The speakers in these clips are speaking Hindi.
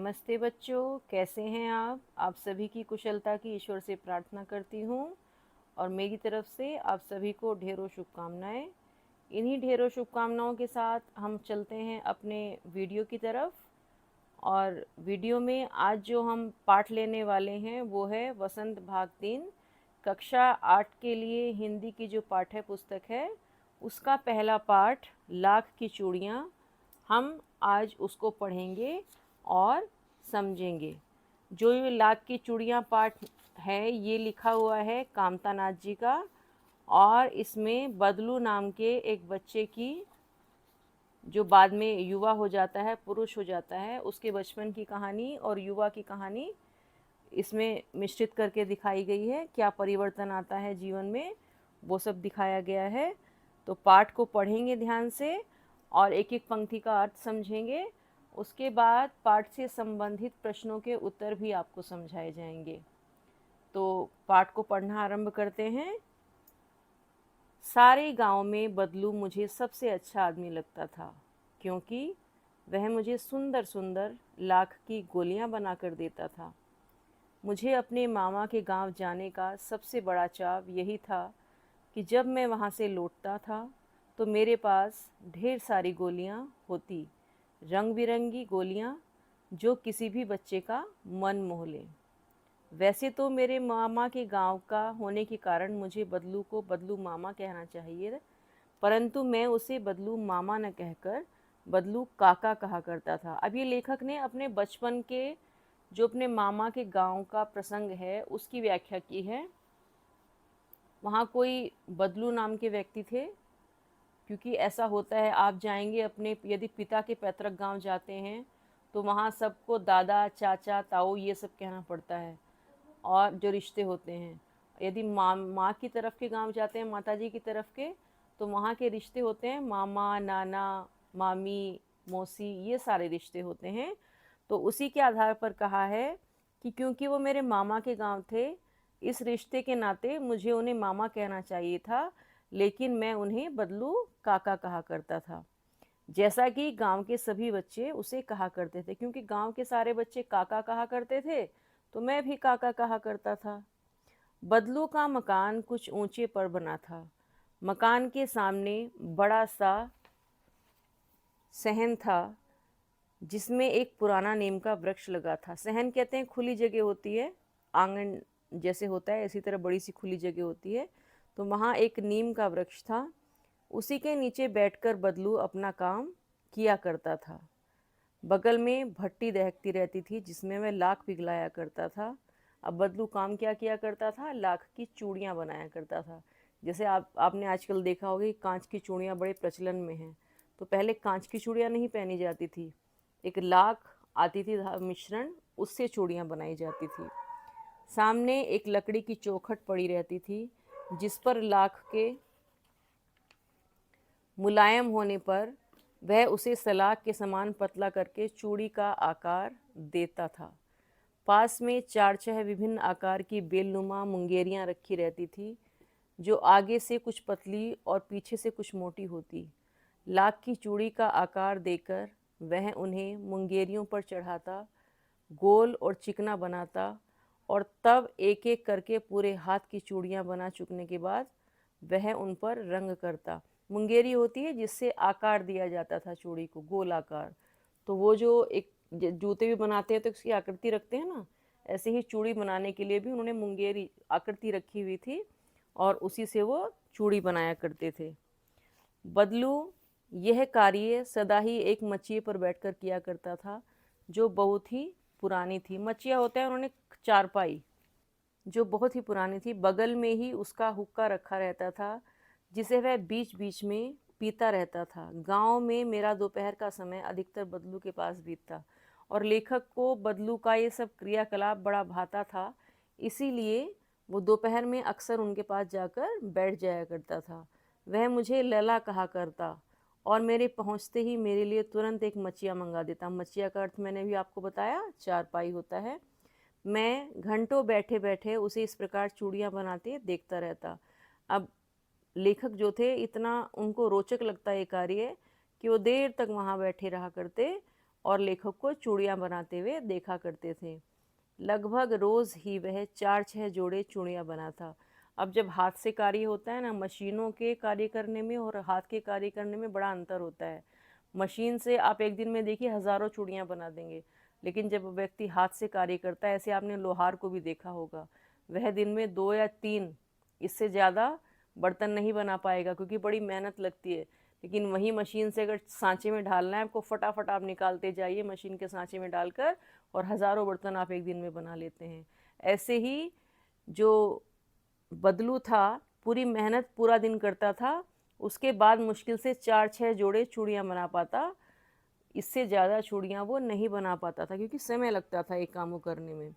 नमस्ते बच्चों, कैसे हैं आप सभी की कुशलता की ईश्वर से प्रार्थना करती हूँ और मेरी तरफ से आप सभी को ढेरों शुभकामनाएं। इन्हीं ढेरों शुभकामनाओं के साथ हम चलते हैं अपने वीडियो की तरफ। और वीडियो में आज जो हम पाठ लेने वाले हैं वो है वसंत भाग 3 कक्षा 8 के लिए हिंदी की जो पाठ्य पुस्तक है उसका पहला पाठ लाख की चूड़ियाँ। हम आज उसको पढ़ेंगे और समझेंगे। जो ये लाख की चूड़ियाँ पाठ है ये लिखा हुआ है कामता नाथ जी का, और इसमें बदलू नाम के एक बच्चे की, जो बाद में युवा हो जाता है, पुरुष हो जाता है, उसके बचपन की कहानी और युवा की कहानी इसमें मिश्रित करके दिखाई गई है। क्या परिवर्तन आता है जीवन में वो सब दिखाया गया है। तो पाठ को पढ़ेंगे ध्यान से और एक एक पंक्ति का अर्थ समझेंगे। उसके बाद पाठ से संबंधित प्रश्नों के उत्तर भी आपको समझाए जाएंगे। तो पाठ को पढ़ना आरंभ करते हैं। सारे गांव में बदलू मुझे सबसे अच्छा आदमी लगता था, क्योंकि वह मुझे सुंदर सुंदर लाख की गोलियां बना कर देता था। मुझे अपने मामा के गांव जाने का सबसे बड़ा चाव यही था कि जब मैं वहां से लौटता था तो मेरे पास ढेर सारी गोलियां होती, रंग बिरंगी गोलियां जो किसी भी बच्चे का मन मोह ले। वैसे तो मेरे मामा के गांव का होने के कारण मुझे बदलू को बदलू मामा कहना चाहिए, परंतु मैं उसे बदलू मामा न कहकर बदलू काका कहा करता था। अब ये लेखक ने अपने बचपन के जो अपने मामा के गांव का प्रसंग है उसकी व्याख्या की है। वहाँ कोई बदलू नाम के व्यक्ति थे, क्योंकि ऐसा होता है, आप जाएंगे अपने यदि पिता के पैतृक गांव जाते हैं तो वहाँ सबको दादा चाचा ताऊ ये सब कहना पड़ता है, और जो रिश्ते होते हैं। यदि माँ की तरफ के गांव जाते हैं, माता जी की तरफ के, तो वहाँ के रिश्ते होते हैं मामा नाना मामी मौसी, ये सारे रिश्ते होते हैं। तो उसी के आधार पर कहा है कि क्योंकि वो मेरे मामा के गांव थे, इस रिश्ते के नाते मुझे उन्हें मामा कहना चाहिए था, लेकिन मैं उन्हें बदलू काका कहा करता था, जैसा कि गांव के सभी बच्चे उसे कहा करते थे। क्योंकि गांव के सारे बच्चे काका कहा करते थे तो मैं भी काका कहा करता था। बदलू का मकान कुछ ऊंचे पर बना था। मकान के सामने बड़ा सा सहन था जिसमें एक पुराना नीम का वृक्ष लगा था। सहन कहते हैं खुली जगह होती है, आंगन जैसे होता है इसी तरह बड़ी सी खुली जगह होती है। तो वहाँ एक नीम का वृक्ष था, उसी के नीचे बैठकर बदलू अपना काम किया करता था। बगल में भट्टी दहकती रहती थी जिसमें वह लाख पिघलाया करता था। अब बदलू काम क्या किया करता था, लाख की चूड़ियाँ बनाया करता था। जैसे आपने आजकल देखा होगा कि कांच की चूड़ियाँ बड़े प्रचलन में हैं। तो पहले कांच की चूड़ियाँ नहीं पहनी जाती थी, एक लाख आती थी मिश्रण, उससे चूड़ियाँ बनाई जाती थी। सामने एक लकड़ी की चौखट पड़ी रहती थी जिस पर लाख के मुलायम होने पर वह उसे सलाख के समान पतला करके चूड़ी का आकार देता था। पास में चार छह विभिन्न आकार की बेलनुमा मुंगेरियां रखी रहती थी, जो आगे से कुछ पतली और पीछे से कुछ मोटी होती। लाख की चूड़ी का आकार देकर वह उन्हें मुंगेरियों पर चढ़ाता, गोल और चिकना बनाता, और तब एक एक करके पूरे हाथ की चूड़ियाँ बना चुकने के बाद वह उन पर रंग करता। मुंगेरी होती है जिससे आकार दिया जाता था चूड़ी को, गोल आकार। तो वो जो एक जूते भी बनाते हैं तो उसकी आकृति रखते हैं ना, ऐसे ही चूड़ी बनाने के लिए भी उन्होंने मुंगेरी आकृति रखी हुई थी और उसी से वो चूड़ी बनाया करते थे। बदलू यह कार्य सदा ही एक मचिए पर बैठकर किया करता था, जो बहुत ही पुरानी थी। मचिया होता है, उन्होंने चारपाई जो बहुत ही पुरानी थी। बगल में ही उसका हुक्का रखा रहता था जिसे वह बीच बीच में पीता रहता था। गांव में मेरा दोपहर का समय अधिकतर बदलू के पास बीतता, और लेखक को बदलू का ये सब क्रियाकलाप बड़ा भाता था, इसीलिए वो दोपहर में अक्सर उनके पास जाकर बैठ जाया करता था। वह मुझे लला कहा करता और मेरे पहुंचते ही मेरे लिए तुरंत एक मचिया मंगा देता। मचिया का अर्थ मैंने भी आपको बताया, चारपाई होता है। मैं घंटों बैठे बैठे उसे इस प्रकार चूड़ियाँ बनाते देखता रहता। अब लेखक जो थे, इतना उनको रोचक लगता ये कार्य कि वो देर तक वहाँ बैठे रहा करते और लेखक को चूड़ियाँ बनाते हुए देखा करते थे। लगभग रोज़ ही वह 4-6 जोड़े चूड़ियाँ बनाता। अब जब हाथ से कार्य होता है ना, मशीनों के कार्य करने में और हाथ के कार्य करने में बड़ा अंतर होता है। मशीन से आप एक दिन में देखिए हज़ारों चूड़ियाँ बना देंगे, लेकिन जब व्यक्ति हाथ से कार्य करता है, ऐसे आपने लोहार को भी देखा होगा, वह दिन में 2 या 3, इससे ज़्यादा बर्तन नहीं बना पाएगा, क्योंकि बड़ी मेहनत लगती है। लेकिन वही मशीन से अगर सांचे में डालना है आपको, फटाफट आप निकालते जाइए मशीन के सांचे में डालकर, और हज़ारों बर्तन आप एक दिन में बना लेते हैं। ऐसे ही जो बदलू था, पूरी मेहनत पूरा दिन करता था, उसके बाद मुश्किल से 4-6 जोड़े चूड़ियाँ बना पाता। इससे ज़्यादा चूड़ियाँ वो नहीं बना पाता था, क्योंकि समय लगता था एक काम को करने में।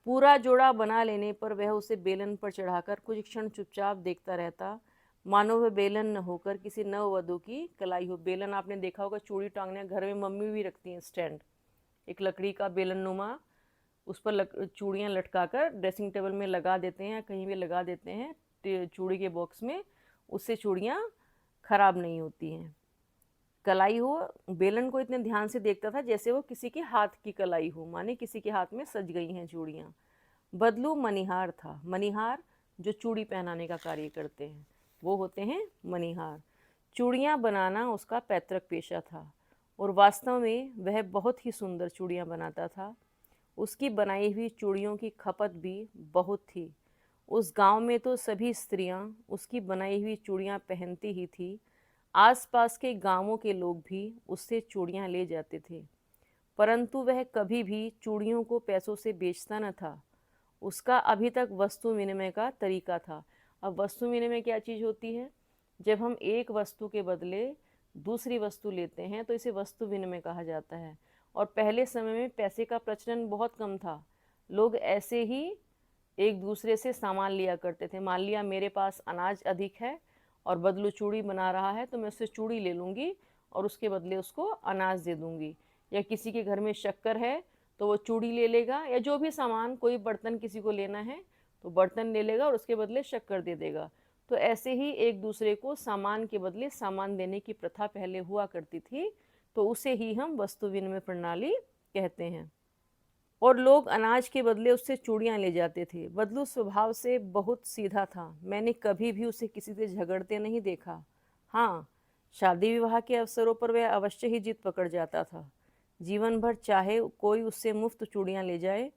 पूरा जोड़ा बना लेने पर वह उसे बेलन पर चढ़ाकर कुछ क्षण चुपचाप देखता रहता, मानो वह बेलन न होकर किसी नववधू की कलाई हो। बेलन आपने देखा होगा, चूड़ी टांगने घर में मम्मी भी रखती हैं स्टैंड, एक लकड़ी का बेलन नुमा, उस पर चूड़ियाँ लटका कर ड्रेसिंग टेबल में लगा देते हैं, कहीं भी लगा देते हैं चूड़ी के बॉक्स में, उससे चूड़ियाँ खराब नहीं होती हैं। कलाई हो, बेलन को इतने ध्यान से देखता था जैसे वो किसी के हाथ की कलाई हो, माने किसी के हाथ में सज गई हैं चूड़ियाँ। बदलू मनिहार था। मनिहार जो चूड़ी पहनाने का कार्य करते हैं, वो होते हैं मनिहार। चूड़ियाँ बनाना उसका पैतृक पेशा था, और वास्तव में वह बहुत ही सुंदर चूड़ियाँ बनाता था। उसकी बनाई हुई चूड़ियों की खपत भी बहुत थी। उस गांव में तो सभी स्त्रियां उसकी बनाई हुई चूड़ियाँ पहनती ही थी। आसपास के गांवों के लोग भी उससे चूड़ियाँ ले जाते थे, परंतु वह कभी भी चूड़ियों को पैसों से बेचता न था। उसका अभी तक वस्तु विनिमय का तरीका था। अब वस्तु विनिमय क्या चीज़ होती है? जब हम एक वस्तु के बदले दूसरी वस्तु लेते हैं तो इसे वस्तु विनिमय कहा जाता है। और पहले समय में पैसे का प्रचलन बहुत कम था। लोग ऐसे ही एक दूसरे से सामान लिया करते थे। मान लिया मेरे पास अनाज अधिक है और बदलू चूड़ी बना रहा है, तो मैं उससे चूड़ी ले लूँगी और उसके बदले उसको अनाज दे दूँगी। या किसी के घर में शक्कर है तो वो चूड़ी ले लेगा, या जो भी सामान, कोई बर्तन किसी को लेना है तो बर्तन ले लेगा और उसके बदले शक्कर दे देगा। तो ऐसे ही एक दूसरे को सामान के बदले सामान देने की प्रथा पहले हुआ करती थी, तो उसे ही हम वस्तु विनिमय प्रणाली कहते हैं। और लोग अनाज के बदले उससे चूड़ियाँ ले जाते थे। बदलू स्वभाव से बहुत सीधा था। मैंने कभी भी उसे किसी से झगड़ते नहीं देखा। हाँ, शादी विवाह के अवसरों पर वह अवश्य ही जिद पकड़ जाता था। जीवन भर चाहे कोई उससे मुफ्त चूड़ियाँ ले जाए,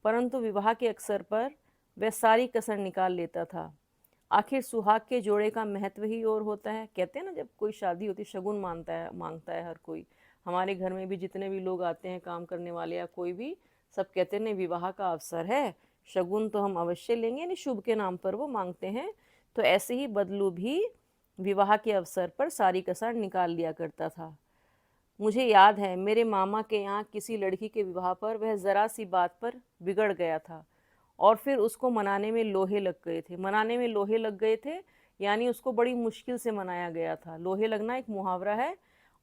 परंतु विवाह के अवसर पर वह सारी कसर निकाल लेता था। आखिर सुहाग के जोड़े का महत्व ही और होता है। कहते हैं ना, जब कोई शादी होती है शगुन मांगता है हर कोई। हमारे घर में भी जितने भी लोग आते हैं काम करने वाले या कोई भी, सब कहते हैं नहीं, विवाह का अवसर है, शगुन तो हम अवश्य लेंगे, नहीं शुभ के नाम पर वो मांगते हैं। तो ऐसे ही बदलू भी विवाह के अवसर पर सारी कसर निकाल लिया करता था। मुझे याद है मेरे मामा के यहाँ किसी लड़की के विवाह पर वह ज़रा सी बात पर बिगड़ गया था, और फिर उसको मनाने में लोहे लग गए थे। मनाने में लोहे लग गए थे यानी उसको बड़ी मुश्किल से मनाया गया था। लोहे लगना एक मुहावरा है,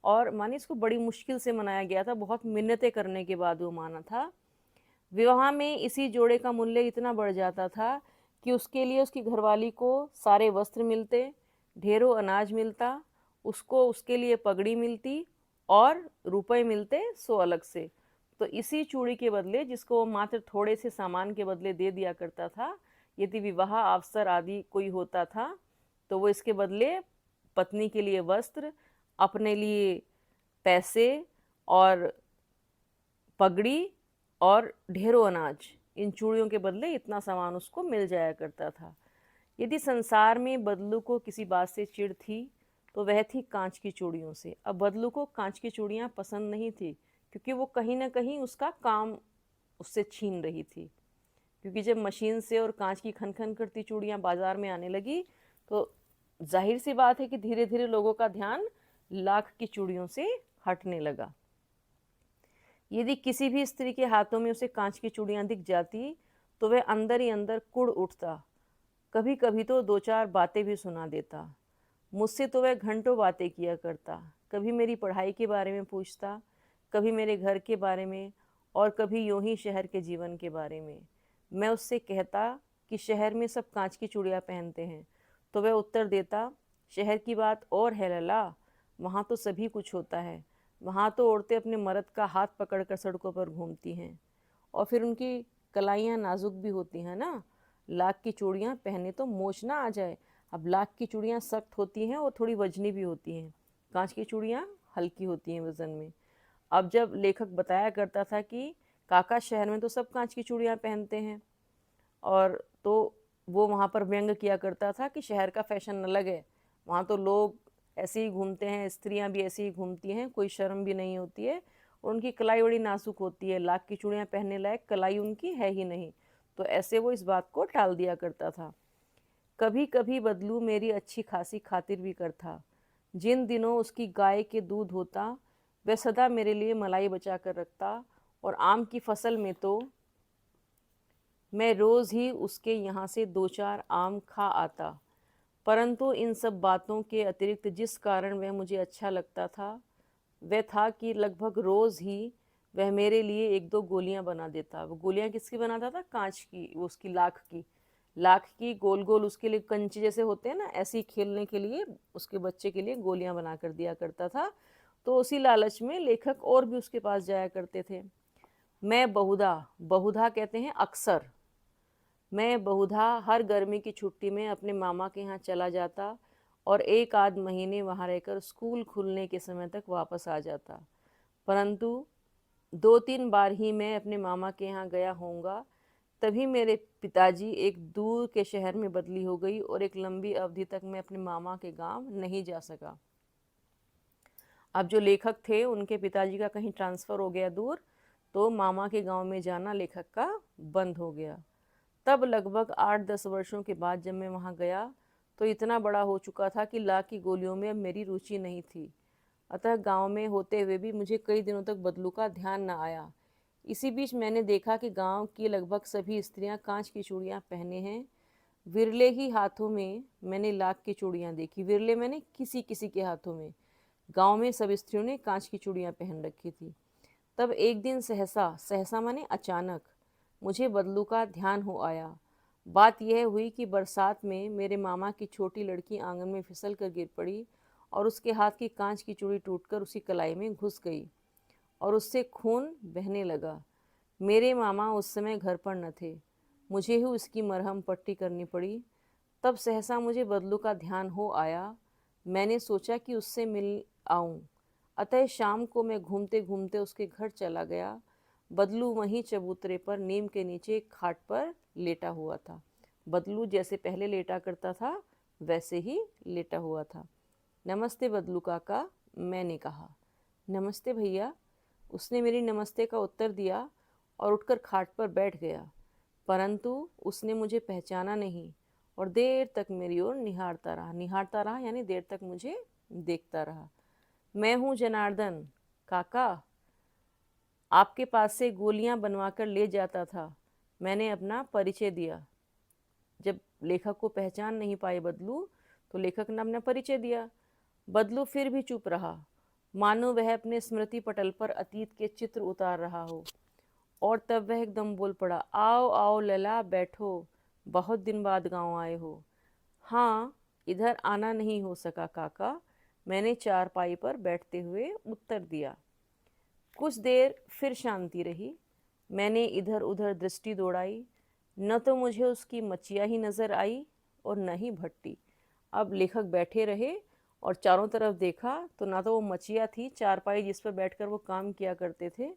और मानी इसको बड़ी मुश्किल से मनाया गया था, बहुत मिन्नतें करने के बाद वो माना था। विवाह में इसी जोड़े का मूल्य इतना बढ़ जाता था कि उसके लिए उसकी घरवाली को सारे वस्त्र मिलते, ढेरों अनाज मिलता, उसको उसके लिए पगड़ी मिलती, और रुपए मिलते 100 अलग से। तो इसी चूड़ी के बदले, जिसको वो मात्र थोड़े से सामान के बदले दे दिया करता था, यदि विवाह अवसर आदि कोई होता था तो वो इसके बदले पत्नी के लिए वस्त्र, अपने लिए पैसे और पगड़ी और ढेरों अनाज, इन चूड़ियों के बदले इतना सामान उसको मिल जाया करता था। यदि संसार में बदलू को किसी बात से चिढ़ थी तो वह थी कांच की चूड़ियों से। अब बदलू को कांच की चूड़ियाँ पसंद नहीं थी, क्योंकि वो कहीं ना कहीं उसका काम उससे छीन रही थी। क्योंकि जब मशीन से और कांच की खन खन करती चूड़ियाँ बाजार में आने लगी, तो जाहिर सी बात है कि धीरे धीरे लोगों का ध्यान लाख की चूड़ियों से हटने लगा। यदि किसी भी स्त्री के हाथों में उसे कांच की चूड़ियाँ दिख जाती तो वह अंदर ही अंदर कुढ़ उठता। कभी कभी तो 2-4 बातें भी सुना देता। मुझसे तो वह घंटों बातें किया करता। कभी मेरी पढ़ाई के बारे में पूछता, कभी मेरे घर के बारे में, और कभी यूं ही शहर के जीवन के बारे में। मैं उससे कहता कि शहर में सब कांच की चूड़ियाँ पहनते हैं, तो वह उत्तर देता, शहर की बात और है लला, वहाँ तो सभी कुछ होता है। वहाँ तो औरतें अपने मर्द का हाथ पकड़कर सड़कों पर घूमती हैं, और फिर उनकी कलाइयाँ नाजुक भी होती हैं ना। लाख की चूड़ियाँ पहने तो मोच ना आ जाए। अब लाख की चूड़ियाँ सख्त होती हैं और थोड़ी वजनी भी होती हैं, कांच की चूड़ियाँ हल्की होती हैं वज़न में। अब जब लेखक बताया करता था कि काका शहर में तो सब कांच की चूड़ियाँ पहनते हैं, और तो वो वहाँ पर व्यंग किया करता था कि शहर का फैशन अलग है, वहाँ तो लोग ऐसे ही घूमते हैं, स्त्रियाँ भी ऐसे ही घूमती हैं, कोई शर्म भी नहीं होती है, और उनकी कलाई बड़ी नाजुक होती है, लाख की चूड़ियाँ पहनने लायक कलाई उनकी है ही नहीं। तो ऐसे वो इस बात को टाल दिया करता था। कभी कभी बदलू मेरी अच्छी खासी खातिर भी करता। जिन दिनों उसकी गाय के दूध होता, वह सदा मेरे लिए मलाई बचा कर रखता, और आम की फसल में तो मैं रोज़ ही उसके यहाँ से दो चार आम खा आता। परंतु इन सब बातों के अतिरिक्त जिस कारण वह मुझे अच्छा लगता था, वह था कि लगभग रोज़ ही वह मेरे लिए एक दो गोलियां बना देता। वो गोलियां किसकी बनाता था? कांच की, वो उसकी लाख की। लाख की गोल गोल उसके लिए कंचे जैसे होते हैं ना, ऐसे ही खेलने के लिए उसके बच्चे के लिए गोलियां बना कर दिया करता था। तो उसी लालच में लेखक और भी उसके पास जाया करते थे। मैं बहुधा, बहुधा कहते हैं अक्सर, मैं बहुधा हर गर्मी की छुट्टी में अपने मामा के यहाँ चला जाता, और एक आध महीने वहाँ रहकर स्कूल खुलने के समय तक वापस आ जाता। परंतु दो तीन बार ही मैं अपने मामा के यहाँ गया होऊंगा, तभी मेरे पिताजी एक दूर के शहर में बदली हो गई, और एक लंबी अवधि तक मैं अपने मामा के गांव नहीं जा सका। अब जो लेखक थे उनके पिताजी का कहीं ट्रांसफ़र हो गया दूर, तो मामा के गांव में जाना लेखक का बंद हो गया। तब लगभग 8-10 वर्षों के बाद जब मैं वहाँ गया, तो इतना बड़ा हो चुका था कि लाख की गोलियों में अब मेरी रुचि नहीं थी। अतः गांव में होते हुए भी मुझे कई दिनों तक बदलू का ध्यान न आया। इसी बीच मैंने देखा कि गांव की लगभग सभी स्त्रियां कांच की चूड़ियां पहने हैं। विरले ही हाथों में मैंने लाख की चूड़ियां देखी। विरले मैंने किसी किसी के हाथों में। गांव में सब स्त्रियों ने कांच की चूड़ियां पहन रखी थी। तब एक दिन सहसा, सहसा माने अचानक, मुझे बदलू का ध्यान हो आया। बात यह हुई कि बरसात में मेरे मामा की छोटी लड़की आंगन में फिसल कर गिर पड़ी, और उसके हाथ की कांच की चूड़ी टूटकर उसी कलाई में घुस गई, और उससे खून बहने लगा। मेरे मामा उस समय घर पर न थे, मुझे ही उसकी मरहम पट्टी करनी पड़ी। तब सहसा मुझे बदलू का ध्यान हो आया। मैंने सोचा कि उससे मिल आऊं। अतः शाम को मैं घूमते घूमते उसके घर चला गया। बदलू वहीं चबूतरे पर नीम के नीचे एक खाट पर लेटा हुआ था। बदलू जैसे पहले लेटा करता था वैसे ही लेटा हुआ था। नमस्ते बदलू काका, मैंने कहा। नमस्ते भैया, उसने मेरी नमस्ते का उत्तर दिया और उठकर खाट पर बैठ गया। परंतु उसने मुझे पहचाना नहीं, और देर तक मेरी ओर निहारता रहा यानी देर तक मुझे देखता रहा। मैं हूँ जनार्दन काका, आपके पास से गोलियां बनवाकर ले जाता था। मैंने अपना परिचय दिया। जब लेखक को पहचान नहीं पाए बदलू, तो लेखक ने अपना परिचय दिया। बदलू फिर भी चुप रहा, मानो वह अपने स्मृति पटल पर अतीत के चित्र उतार रहा हो। और तब वह एकदम बोल पड़ा, आओ आओ लला, बैठो, बहुत दिन बाद गांव आए हो। हाँ, इधर आना नहीं हो सका काका, मैंने चारपाई पर बैठते हुए उत्तर दिया। कुछ देर फिर शांति रही। मैंने इधर उधर दृष्टि दौड़ाई, न तो मुझे उसकी मचिया ही नज़र आई और न ही भट्टी। अब लेखक बैठे रहे और चारों तरफ देखा, तो ना तो वो मचिया थी, चारपाई जिस पर बैठकर वो काम किया करते थे,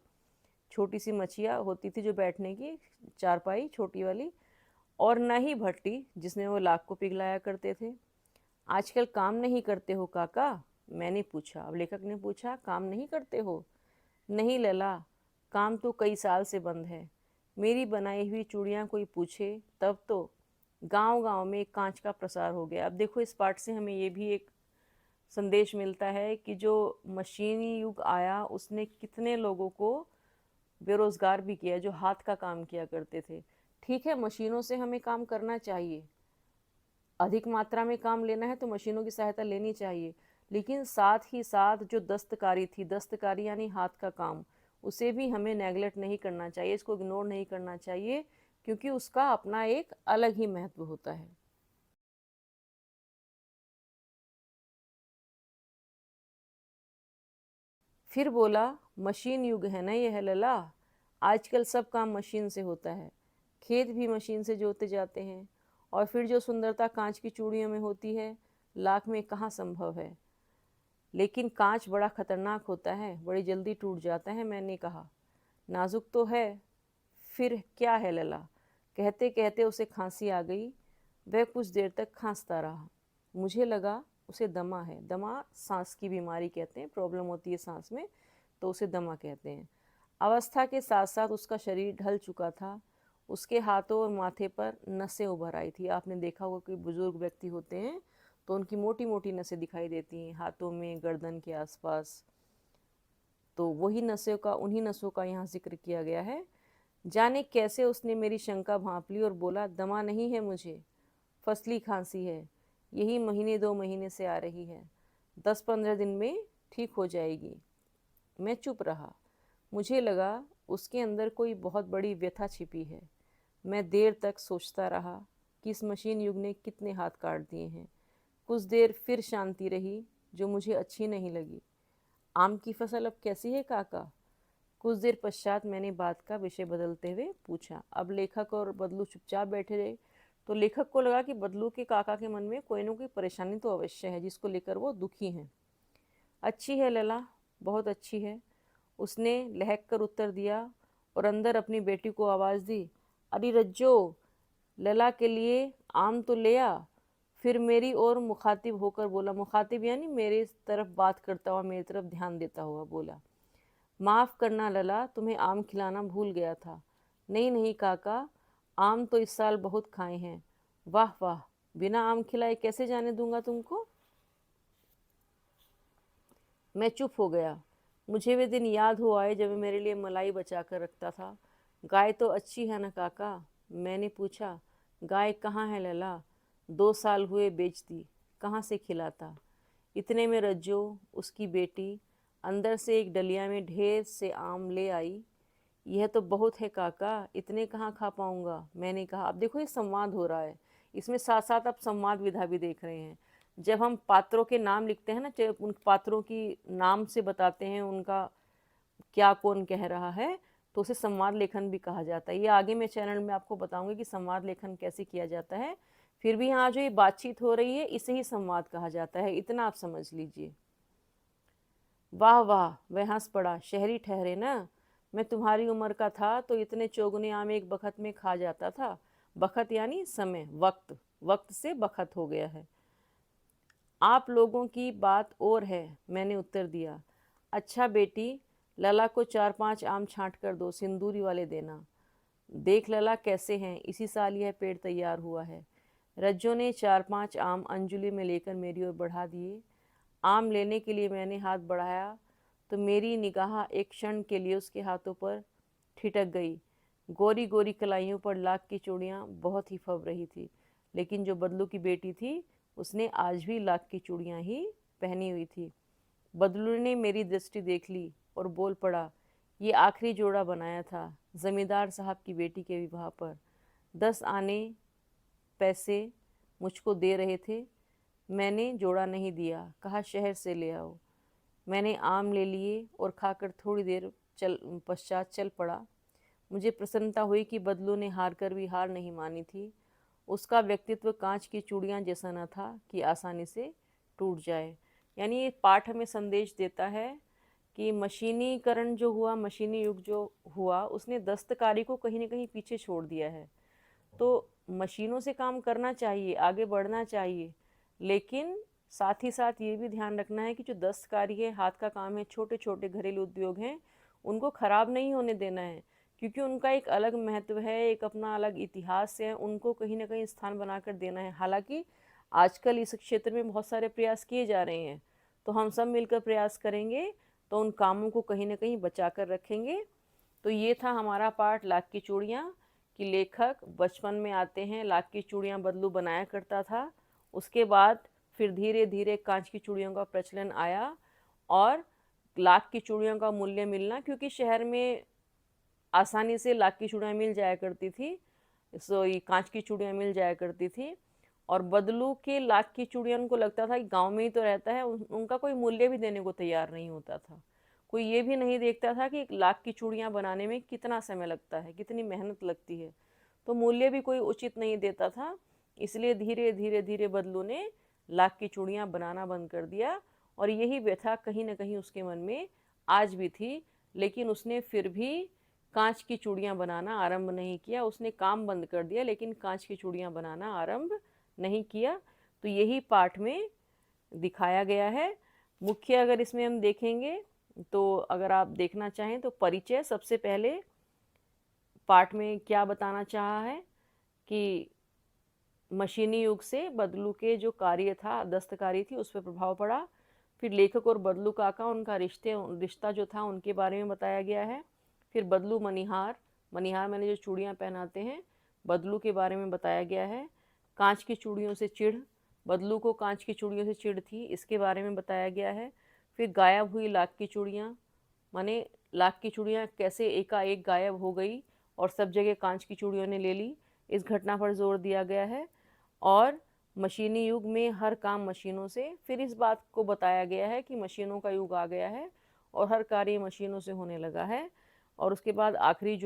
छोटी सी मचिया होती थी जो बैठने की, चारपाई छोटी वाली, और न ही भट्टी जिसमें वो लाख को पिघलाया करते थे। आजकल काम नहीं करते हो काका? मैंने पूछा। अब लेखक ने पूछा, काम नहीं करते हो? नहीं लला, काम तो कई साल से बंद है। मेरी बनाई हुई चूड़ियाँ कोई पूछे तब तो। गांव गांव में कांच का प्रसार हो गया। अब देखो, इस पाठ से हमें ये भी एक संदेश मिलता है कि जो मशीनी युग आया उसने कितने लोगों को बेरोजगार भी किया, जो हाथ का काम किया करते थे। ठीक है, मशीनों से हमें काम करना चाहिए, अधिक मात्रा में काम लेना है तो मशीनों की सहायता लेनी चाहिए, लेकिन साथ ही साथ जो दस्तकारी थी, दस्तकारी यानी हाथ का काम, उसे भी हमें नेगलेक्ट नहीं करना चाहिए, इसको इग्नोर नहीं करना चाहिए, क्योंकि उसका अपना एक अलग ही महत्व होता है। फिर बोला, मशीन युग है ना ये है लला, आजकल सब काम मशीन से होता है, खेत भी मशीन से जोते जाते हैं, और फिर जो सुंदरता कांच की चूड़ियों में होती है लाख में कहाँ संभव है। लेकिन कांच बड़ा खतरनाक होता है, बड़ी जल्दी टूट जाता है। मैंने कहा, नाजुक तो है, फिर क्या है लला। कहते कहते उसे खांसी आ गई। वह कुछ देर तक खांसता रहा। मुझे लगा उसे दमा है। दमा सांस की बीमारी कहते हैं, प्रॉब्लम होती है सांस में, तो उसे दमा कहते हैं। अवस्था के साथ साथ उसका शरीर ढल चुका था। उसके हाथों और माथे पर नसें उभर आई थी। आपने देखा होगा कि बुजुर्ग व्यक्ति होते हैं तो उनकी मोटी मोटी नसें दिखाई देती हैं हाथों में, गर्दन के आसपास। तो वही नसों का, उन्हीं नसों का यहाँ जिक्र किया गया है। जाने कैसे उसने मेरी शंका भांप ली और बोला, दमा नहीं है मुझे, फसली खांसी है, यही महीने 2 महीने से आ रही है, 10-15 दिन में ठीक हो जाएगी। मैं चुप रहा। मुझे लगा उसके अंदर कोई बहुत बड़ी व्यथा छिपी है। मैं देर तक सोचता रहा कि इस मशीन युग ने कितने हाथ काट दिए हैं। कुछ देर फिर शांति रही, जो मुझे अच्छी नहीं लगी। आम की फसल अब कैसी है काका? कुछ देर पश्चात मैंने बात का विषय बदलते हुए पूछा। अब लेखक और बदलू चुपचाप बैठे रहे। तो लेखक को लगा कि बदलू के काका के मन में कोई ना कोई परेशानी तो अवश्य है, जिसको लेकर वो दुखी हैं। अच्छी है लला, बहुत अच्छी है, उसने लहक कर उत्तर दिया और अंदर अपनी बेटी को आवाज़ दी, अरे रज्जो, लला के लिए आम तो ले आ। फिर मेरी ओर मुखातिब होकर बोला, मुखातिब यानी मेरे तरफ बात करता हुआ, मेरी तरफ ध्यान देता हुआ बोला, माफ़ करना लला, तुम्हें आम खिलाना भूल गया था। नहीं नहीं काका, आम तो इस साल बहुत खाए हैं। वाह वाह, बिना आम खिलाए कैसे जाने दूंगा तुमको। मैं चुप हो गया। मुझे वे दिन याद हो आए जब मेरे लिए मलाई बचा कर रखता था। गाय तो अच्छी है ना काका? मैंने पूछा। गाय कहाँ है लला? 2 साल हुए बेच दी, कहाँ से खिलाता। इतने में रज्जो, उसकी बेटी, अंदर से एक डलिया में ढेर से आम ले आई। यह तो बहुत है काका, इतने कहाँ खा पाऊंगा। मैंने कहा। अब देखो ये संवाद हो रहा है, इसमें साथ साथ आप संवाद विधा भी देख रहे हैं। जब हम पात्रों के नाम लिखते हैं ना, जब उन पात्रों की नाम से बताते हैं उनका क्या कौन कह रहा है, तो उसे संवाद लेखन भी कहा जाता है। ये आगे मैं चैनल में आपको बताऊंगी कि संवाद लेखन कैसे किया जाता है। फिर भी यहाँ जो ये बातचीत हो रही है इसे ही संवाद कहा जाता है, इतना आप समझ लीजिए। वाह वाह, वह हंस पड़ा। शहरी ठहरे ना, मैं तुम्हारी उम्र का था तो इतने चौगुने आम एक बखत में खा जाता था। बखत यानी समय, वक्त, वक्त से बखत हो गया है। आप लोगों की बात और है, मैंने उत्तर दिया। अच्छा बेटी, लला को 4-5 आम छांट कर दो, सिंदूरी वाले देना। देख लला कैसे हैं, इसी साल यह पेड़ तैयार हुआ है। रज्जो ने 4-5 आम अंजुली में लेकर मेरी ओर बढ़ा दिए। आम लेने के लिए मैंने हाथ बढ़ाया तो मेरी निगाह एक क्षण के लिए उसके हाथों पर ठिठक गई। गोरी गोरी कलाइयों पर लाख की चूड़ियाँ बहुत ही फब रही थी, लेकिन जो बदलू की बेटी थी उसने आज भी लाख की चूड़ियाँ ही पहनी हुई थी। बदलू ने मेरी दृष्टि देख ली और बोल पड़ा, ये आखिरी जोड़ा बनाया था जमींदार साहब की बेटी के विवाह पर। 10 आने पैसे मुझको दे रहे थे, मैंने जोड़ा नहीं दिया, कहा शहर से ले आओ। मैंने आम ले लिए और खाकर थोड़ी देर पश्चात चल पड़ा। मुझे प्रसन्नता हुई कि बदलू ने हार कर भी हार नहीं मानी थी। उसका व्यक्तित्व कांच की चूड़ियाँ जैसा न था कि आसानी से टूट जाए। यानी ये पाठ हमें संदेश देता है कि मशीनीकरण जो हुआ, मशीनी युग जो हुआ, उसने दस्तकारी को कहीं ना कहीं पीछे छोड़ दिया है। तो मशीनों से काम करना चाहिए, आगे बढ़ना चाहिए, लेकिन साथ ही साथ ये भी ध्यान रखना है कि जो दस्तकारी है, हाथ का काम है, छोटे छोटे घरेलू उद्योग हैं, उनको ख़राब नहीं होने देना है, क्योंकि उनका एक अलग महत्व है, एक अपना अलग इतिहास है, उनको कहीं ना कहीं स्थान बनाकर देना है। हालांकि आजकल इस क्षेत्र में बहुत सारे प्रयास किए जा रहे हैं, तो हम सब मिलकर प्रयास करेंगे तो उन कामों को कहीं ना कहीं बचा कर रखेंगे। तो ये था हमारा पाठ लाख की चूड़ियाँ, कि लेखक बचपन में आते हैं, लाख की चूड़ियाँ बदलू बनाया करता था। उसके बाद फिर धीरे धीरे कांच की चूड़ियों का प्रचलन आया और लाख की चूड़ियों का मूल्य मिलना, क्योंकि शहर में आसानी से लाख की चूड़ियाँ मिल जाया करती थी, सो ये कांच की चूड़ियाँ मिल जाया करती थी। और बदलू के लाख की चूड़ियाँ उनको लगता था कि गांव में ही तो रहता है, उनका कोई मूल्य भी देने को तैयार नहीं होता था। कोई ये भी नहीं देखता था कि 1 लाख की चूड़ियाँ बनाने में कितना समय लगता है, कितनी मेहनत लगती है। तो मूल्य भी कोई उचित नहीं देता था, इसलिए धीरे धीरे धीरे बदलू ने 1 लाख की चूड़ियाँ बनाना बंद कर दिया। और यही व्यथा कहीं ना कहीं उसके मन में आज भी थी, लेकिन उसने फिर भी कांच की चूड़ियाँ बनाना आरंभ नहीं किया। उसने काम बंद कर दिया, लेकिन कांच की चूड़ियाँ बनाना आरंभ नहीं किया। तो यही पाठ में दिखाया गया है। मुख्य अगर इसमें हम देखेंगे, तो अगर आप देखना चाहें तो परिचय सबसे पहले पाठ में क्या बताना चाहा है कि मशीनी युग से बदलू के जो कार्य था, दस्तकारी थी, उस पर प्रभाव पड़ा। फिर लेखक और बदलू काका, उनका रिश्ता जो था उनके बारे में बताया गया है। फिर बदलू मनिहार, मनिहार मैंने जो चूड़ियाँ पहनाते हैं, बदलू के बारे में बताया गया है। कांच की चूड़ियों से चिढ़, बदलू को कांच की चूड़ियों से चिढ़ थी, इसके बारे में बताया गया है। फिर गायब हुई 1 लाख की चूड़ियाँ, माने 1 लाख की चूड़ियाँ कैसे एकाएक गायब हो गई और सब जगह कांच की चूड़ियों ने ले ली, इस घटना पर जोर दिया गया है। और मशीनी युग में हर काम मशीनों से, फिर इस बात को बताया गया है कि मशीनों का युग आ गया है और हर कार्य मशीनों से होने लगा है। और उसके बाद आखिरी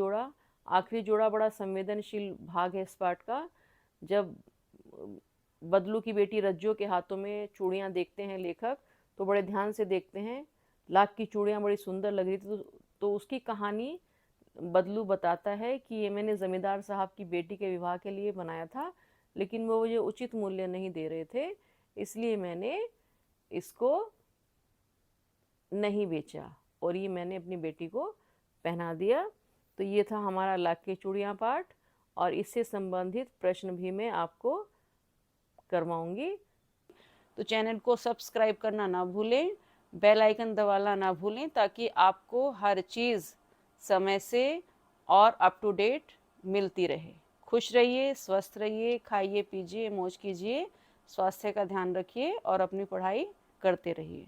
जोड़ा बड़ा संवेदनशील भाग है इस पाठ का। जब बदलू की बेटी रज्जो के हाथों में चूड़ियाँ देखते हैं लेखक, तो बड़े ध्यान से देखते हैं, 1 लाख की चूड़ियाँ बड़ी सुंदर लग रही थी। तो उसकी कहानी बदलू बताता है कि ये मैंने ज़मींदार साहब की बेटी के विवाह के लिए बनाया था, लेकिन वो मुझे उचित मूल्य नहीं दे रहे थे, इसलिए मैंने इसको नहीं बेचा और ये मैंने अपनी बेटी को पहना दिया। तो ये था हमारा 1 लाख की चूड़ियाँ पाठ, और इससे संबंधित प्रश्न भी मैं आपको करवाऊंगी। तो चैनल को सब्सक्राइब करना ना भूलें, बेल आइकन दबाना ना भूलें, ताकि आपको हर चीज़ समय से और अप टू डेट मिलती रहे। खुश रहिए, स्वस्थ रहिए, खाइए पीजिए, मौज कीजिए, स्वास्थ्य का ध्यान रखिए और अपनी पढ़ाई करते रहिए।